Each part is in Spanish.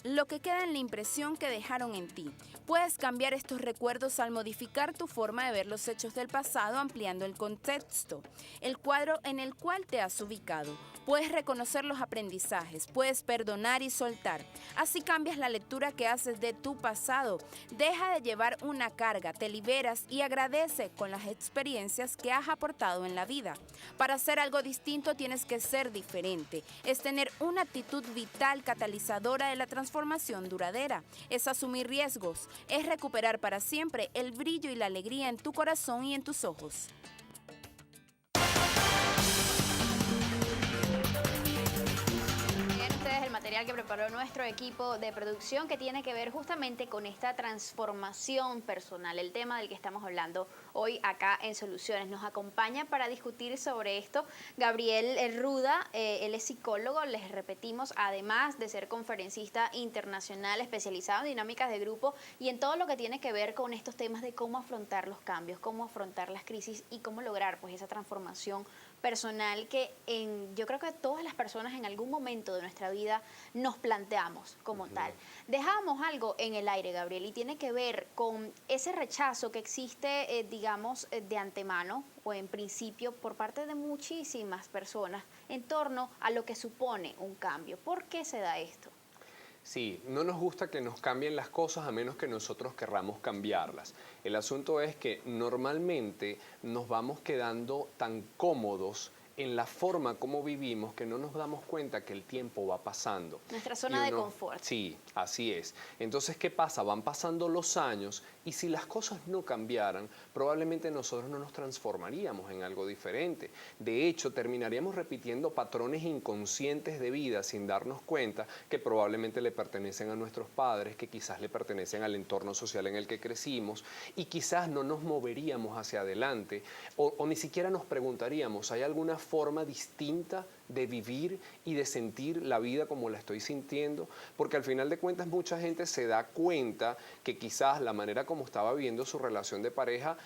lo que queda en la impresión que dejaron en ti. Puedes cambiar estos recuerdos al modificar tu forma de ver los hechos del pasado, ampliando el contexto, el cuadro en el cual te has ubicado. Puedes reconocer los aprendizajes, puedes perdonar y soltar. Así cambias la lectura que haces de tu pasado. Deja de llevar una carga, te liberas y agradece con las experiencias que has aportado en la vida. Para hacer algo distinto tienes que ser diferente. Es tener una actitud vital catalizadora de la transformación duradera. Es asumir riesgos. Es recuperar para siempre el brillo y la alegría en tu corazón y en tus ojos. El material que preparó nuestro equipo de producción que tiene que ver justamente con esta transformación personal, el tema del que estamos hablando hoy acá en Soluciones. Nos acompaña para discutir sobre esto Gabriel Ruda, él es psicólogo, les repetimos, además de ser conferencista internacional especializado en dinámicas de grupo y en todo lo que tiene que ver con estos temas de cómo afrontar los cambios, cómo afrontar las crisis y cómo lograr pues esa transformación personal que yo creo que todas las personas en algún momento de nuestra vida nos planteamos como tal. Dejábamos algo en el aire, Gabriel, y tiene que ver con ese rechazo que existe, digamos, de antemano o en principio por parte de muchísimas personas en torno a lo que supone un cambio. ¿Por qué se da esto? Sí, no nos gusta que nos cambien las cosas a menos que nosotros querramos cambiarlas. El asunto es que normalmente nos vamos quedando tan cómodos en la forma como vivimos que no nos damos cuenta que el tiempo va pasando. Nuestra zona de confort. Sí, así es. Entonces, ¿qué pasa? Van pasando los años y si las cosas no cambiaran, probablemente nosotros no nos transformaríamos en algo diferente. De hecho, terminaríamos repitiendo patrones inconscientes de vida sin darnos cuenta que probablemente le pertenecen a nuestros padres, que quizás le pertenecen al entorno social en el que crecimos y quizás no nos moveríamos hacia adelante o ni siquiera nos preguntaríamos, ¿hay alguna forma distinta de vivir y de sentir la vida como la estoy sintiendo? Porque al final de cuentas mucha gente se da cuenta que quizás la manera como estaba viviendo su relación de pareja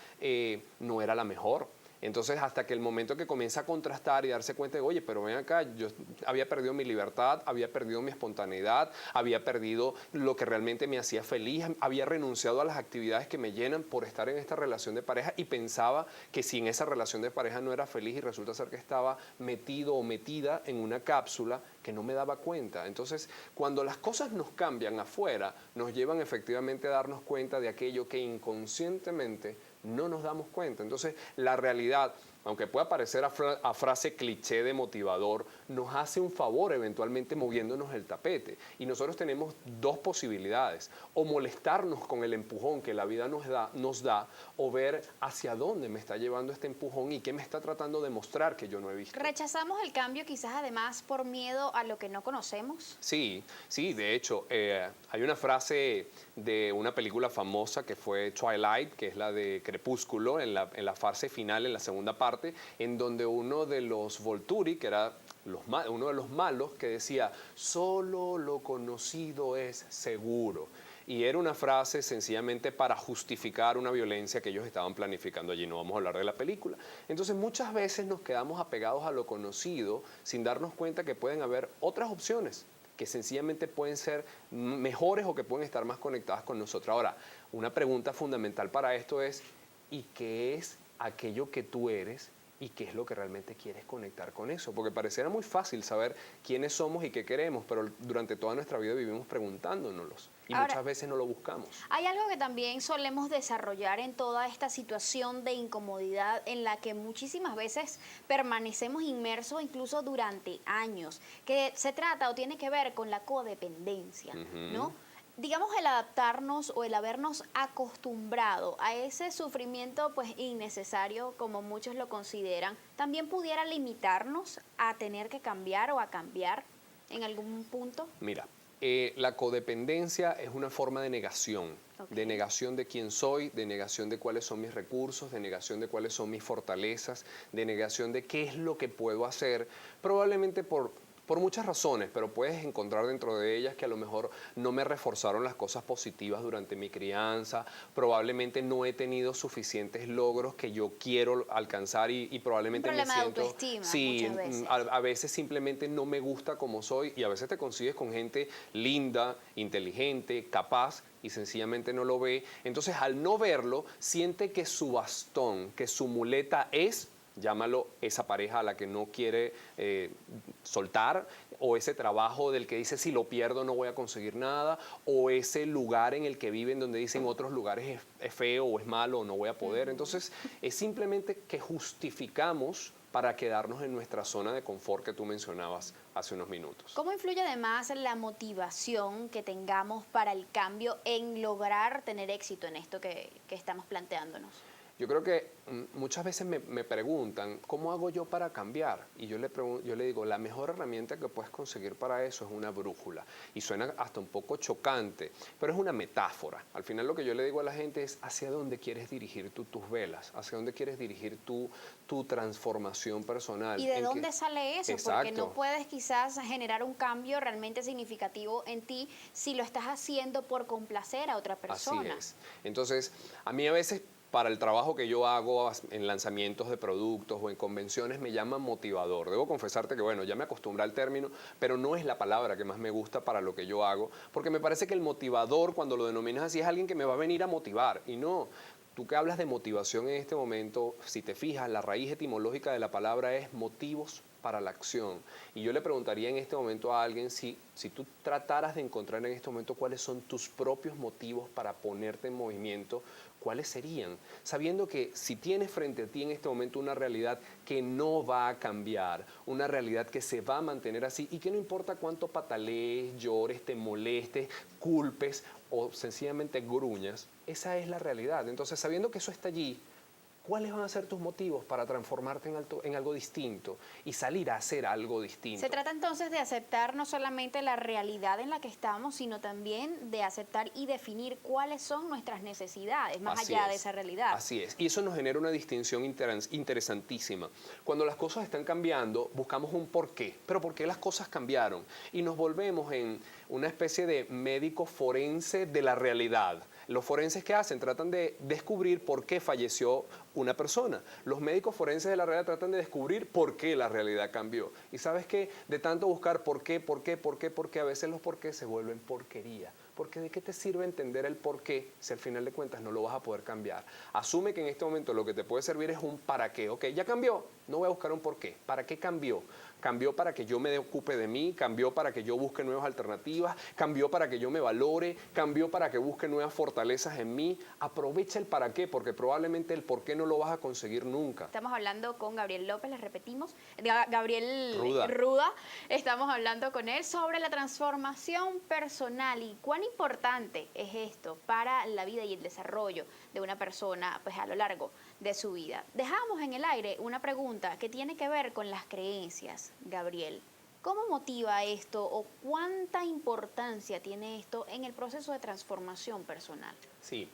no era la mejor. Entonces, hasta que el momento que comienza a contrastar y darse cuenta de, oye, pero ven acá, yo había perdido mi libertad, había perdido mi espontaneidad, había perdido lo que realmente me hacía feliz, había renunciado a las actividades que me llenan por estar en esta relación de pareja y pensaba que si en esa relación de pareja no era feliz y resulta ser que estaba metido o metida en una cápsula que no me daba cuenta. Entonces, cuando las cosas nos cambian afuera, nos llevan efectivamente a darnos cuenta de aquello que inconscientemente no nos damos cuenta. Entonces, la realidad, aunque pueda parecer a frase cliché de motivador, nos hace un favor eventualmente moviéndonos el tapete. Y nosotros tenemos dos posibilidades: o molestarnos con el empujón que la vida nos da, o ver hacia dónde me está llevando este empujón y qué me está tratando de mostrar que yo no he visto. ¿Rechazamos el cambio quizás además por miedo a lo que no conocemos? Sí, sí, de hecho, hay una frase de una película famosa que fue Twilight, que es la de Crepúsculo, en la fase final, en la segunda parte, en donde uno de los Volturi, que era uno de los malos, que decía, solo lo conocido es seguro. Y era una frase sencillamente para justificar una violencia que ellos estaban planificando allí. No vamos a hablar de la película. Entonces muchas veces nos quedamos apegados a lo conocido sin darnos cuenta que pueden haber otras opciones que sencillamente pueden ser mejores o que pueden estar más conectadas con nosotros. Ahora, una pregunta fundamental para esto es, ¿y qué es aquello que tú eres? ¿Y qué es lo que realmente quieres conectar con eso? Porque pareciera muy fácil saber quiénes somos y qué queremos, pero durante toda nuestra vida vivimos preguntándonos y Ahora, muchas veces no lo buscamos. hay algo que también solemos desarrollar en toda esta situación de incomodidad en la que muchísimas veces permanecemos inmersos incluso durante años, que se trata o tiene que ver con la codependencia, ¿no? Digamos, el adaptarnos o el habernos acostumbrado a ese sufrimiento pues innecesario, como muchos lo consideran, también pudiera limitarnos a tener que cambiar o a cambiar en algún punto. Mira, la codependencia es una forma de negación, de negación de quién soy, de negación de cuáles son mis recursos, de negación de cuáles son mis fortalezas, de negación de qué es lo que puedo hacer, probablemente por por muchas razones, pero puedes encontrar dentro de ellas que a lo mejor no me reforzaron las cosas positivas durante mi crianza, probablemente no he tenido suficientes logros que yo quiero alcanzar y probablemente Un me problema de siento... autoestima Sí, muchas veces. a veces simplemente no me gusta como soy y a veces te consigues con gente linda, inteligente, capaz y sencillamente no lo ve. Entonces, al no verlo, siente que su bastón, que su muleta es, llámalo, esa pareja a la que no quiere soltar, o ese trabajo del que dice si lo pierdo no voy a conseguir nada, o ese lugar en el que viven donde dicen otros lugares es feo o es malo o no voy a poder. Entonces, es simplemente que justificamos para quedarnos en nuestra zona de confort que tú mencionabas hace unos minutos. ¿Cómo influye además la motivación que tengamos para el cambio en lograr tener éxito en esto que estamos planteándonos? Yo creo que muchas veces me preguntan, ¿cómo hago yo para cambiar? Y yo le digo, la mejor herramienta que puedes conseguir para eso es una brújula. Y suena hasta un poco chocante, pero es una metáfora. Al final lo que yo le digo a la gente es hacia dónde quieres dirigir tú tus velas, hacia dónde quieres dirigir tu transformación personal. ¿Y de dónde sale eso? Exacto. Porque no puedes quizás generar un cambio realmente significativo en ti si lo estás haciendo por complacer a otra persona. Así es. Entonces, a mí a veces, para el trabajo que yo hago en lanzamientos de productos o en convenciones, me llama motivador. Debo confesarte que, bueno, ya me acostumbré al término, pero no es la palabra que más me gusta para lo que yo hago, porque me parece que el motivador, cuando lo denominas así, es alguien que me va a venir a motivar. Y no, tú que hablas de motivación en este momento, si te fijas, la raíz etimológica de la palabra es motivos para la acción. Y yo le preguntaría en este momento a alguien si tú trataras de encontrar en este momento cuáles son tus propios motivos para ponerte en movimiento, ¿cuáles serían? Sabiendo que si tienes frente a ti en este momento una realidad que no va a cambiar, una realidad que se va a mantener así y que no importa cuánto patalees, llores, te molestes, culpes o sencillamente gruñas, esa es la realidad. Entonces, sabiendo que eso está allí, ¿cuáles van a ser tus motivos para transformarte en algo distinto y salir a hacer algo distinto? Se trata entonces de aceptar no solamente la realidad en la que estamos, sino también de aceptar y definir cuáles son nuestras necesidades más allá de esa realidad. Así es. Y eso nos genera una distinción interesantísima. Cuando las cosas están cambiando, buscamos un porqué. Pero ¿por qué las cosas cambiaron? Y nos volvemos en una especie de médico forense de la realidad. Los forenses, ¿qué hacen? Tratan de descubrir por qué falleció una persona. Los médicos forenses de la realidad tratan de descubrir por qué la realidad cambió. Y ¿sabes qué? De tanto buscar por qué, a veces los por qué se vuelven porquería. Porque ¿de qué te sirve entender el por qué si al final de cuentas no lo vas a poder cambiar? Asume que en este momento lo que te puede servir es un para qué. Ok, ya cambió, no voy a buscar un por qué. ¿Para qué cambió? Cambió para que yo me ocupe de mí, cambió para que yo busque nuevas alternativas, cambió para que yo me valore, cambió para que busque nuevas fortalezas en mí. Aprovecha el para qué, porque probablemente el por qué no lo vas a conseguir nunca. Estamos hablando con Gabriel López, les repetimos, Gabriel Ruda. Estamos hablando con él sobre la transformación personal y cuán importante es esto para la vida y el desarrollo de una persona pues, a lo largo de su vida. Dejamos en el aire una pregunta que tiene que ver con las creencias, Gabriel. ¿Cómo motiva esto o cuánta importancia tiene esto en el proceso de transformación personal? Sí,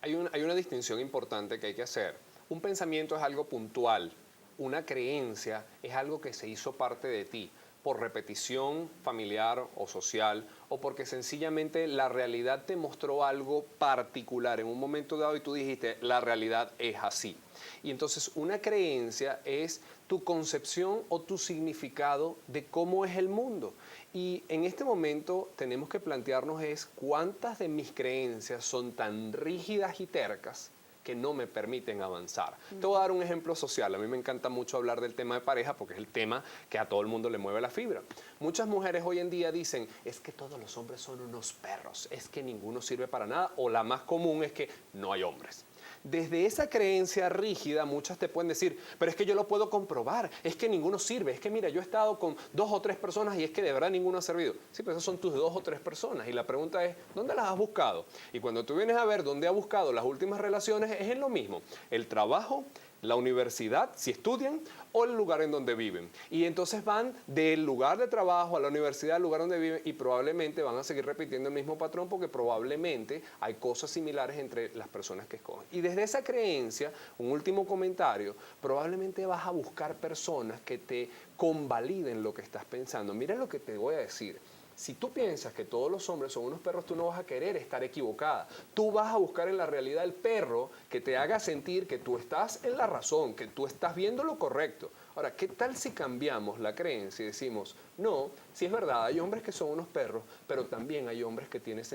hay una distinción importante que hay que hacer. Un pensamiento es algo puntual, una creencia es algo que se hizo parte de ti por repetición familiar o social o porque sencillamente la realidad te mostró algo particular en un momento dado y tú dijiste, la realidad es así. Y entonces una creencia es tu concepción o tu significado de cómo es el mundo. Y en este momento tenemos que plantearnos es cuántas de mis creencias son tan rígidas y tercas que no me permiten avanzar. Te voy a dar un ejemplo social. A mí me encanta mucho hablar del tema de pareja porque es el tema que a todo el mundo le mueve la fibra. Muchas mujeres hoy en día dicen, es que todos los hombres son unos perros, es que ninguno sirve para nada, o la más común es que no hay hombres. Desde esa creencia rígida, muchas te pueden decir, pero es que yo lo puedo comprobar, es que ninguno sirve, es que mira, yo he estado con 2 o 3 personas y es que de verdad ninguno ha servido. Sí, pero esas son tus 2 o 3 personas y la pregunta es, ¿dónde las has buscado? Y cuando tú vienes a ver dónde ha buscado las últimas relaciones, es en lo mismo. El trabajo, la universidad, si estudian, o el lugar en donde viven. Y entonces van del lugar de trabajo a la universidad, al lugar donde viven, y probablemente van a seguir repitiendo el mismo patrón porque probablemente hay cosas similares entre las personas que escogen. Y desde esa creencia, un último comentario, probablemente vas a buscar personas que te convaliden lo que estás pensando. Mira lo que te voy a decir. Si tú piensas que todos los hombres son unos perros, tú no vas a querer estar equivocada. Tú vas a buscar en la realidad el perro que te haga sentir que tú estás en la razón, que tú estás viendo lo correcto. Ahora, ¿qué tal si cambiamos la creencia y decimos, no, sí es verdad, hay hombres que son unos perros, pero también hay hombres que tienen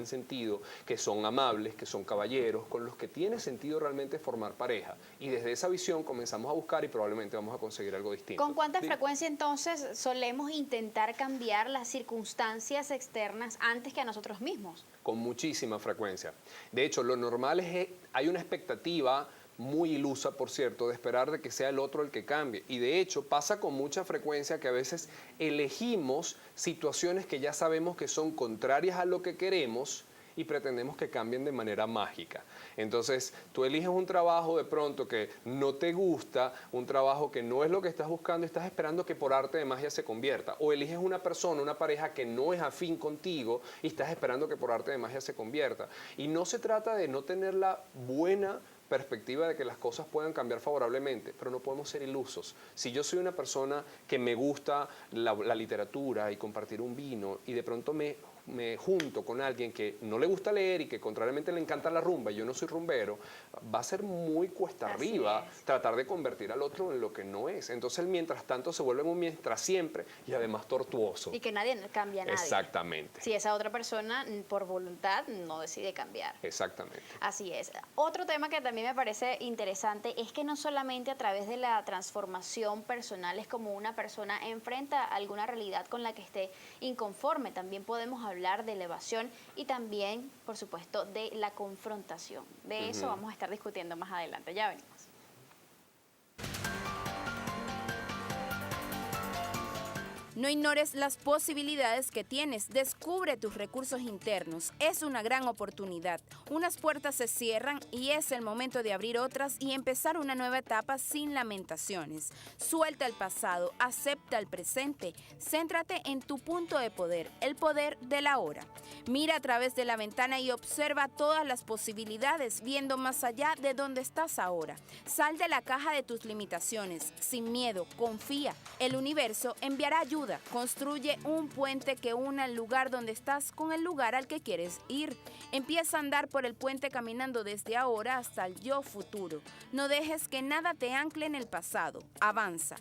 sentido, que son amables, que son caballeros, con los que tiene sentido realmente formar pareja? Y desde esa visión comenzamos a buscar y probablemente vamos a conseguir algo distinto. ¿Con cuánta frecuencia entonces solemos intentar cambiar las circunstancias externas antes que a nosotros mismos? Con muchísima frecuencia. De hecho, lo normal es, hay una expectativa muy ilusa, por cierto, de esperar de que sea el otro el que cambie. Y de hecho pasa con mucha frecuencia que a veces elegimos situaciones que ya sabemos que son contrarias a lo que queremos y pretendemos que cambien de manera mágica. Entonces, tú eliges un trabajo de pronto que no te gusta, un trabajo que no es lo que estás buscando y estás esperando que por arte de magia se convierta. O eliges una persona, una pareja que no es afín contigo y estás esperando que por arte de magia se convierta. Y no se trata de no tener la buena perspectiva de que las cosas puedan cambiar favorablemente, pero no podemos ser ilusos. Si yo soy una persona que me gusta la literatura y compartir un vino y de pronto me junto con alguien que no le gusta leer y que contrariamente le encanta la rumba y yo no soy rumbero, va a ser muy cuesta arriba tratar de convertir al otro en lo que no es. Entonces el mientras tanto se vuelve un mientras siempre y además tortuoso. Y que nadie cambia a nadie. Exactamente. Si esa otra persona por voluntad no decide cambiar. Exactamente. Así es. Otro tema que también me parece interesante es que no solamente a través de la transformación personal es como una persona enfrenta alguna realidad con la que esté inconforme, también podemos hablar de elevación y también, por supuesto, de la confrontación. De eso vamos a estar discutiendo más adelante. Ya venimos. No ignores las posibilidades que tienes. Descubre tus recursos internos. Es una gran oportunidad. Unas puertas se cierran y es el momento de abrir otras y empezar una nueva etapa sin lamentaciones. Suelta el pasado, acepta el presente. Céntrate en tu punto de poder, el poder de la hora. Mira a través de la ventana y observa todas las posibilidades, viendo más allá de donde estás ahora. Sal de la caja de tus limitaciones. Sin miedo, confía. El universo enviará ayuda. Construye un puente que una el lugar donde estás con el lugar al que quieres ir. Empieza a andar por el puente caminando desde ahora hasta el yo futuro. No dejes que nada te ancle en el pasado. Avanza.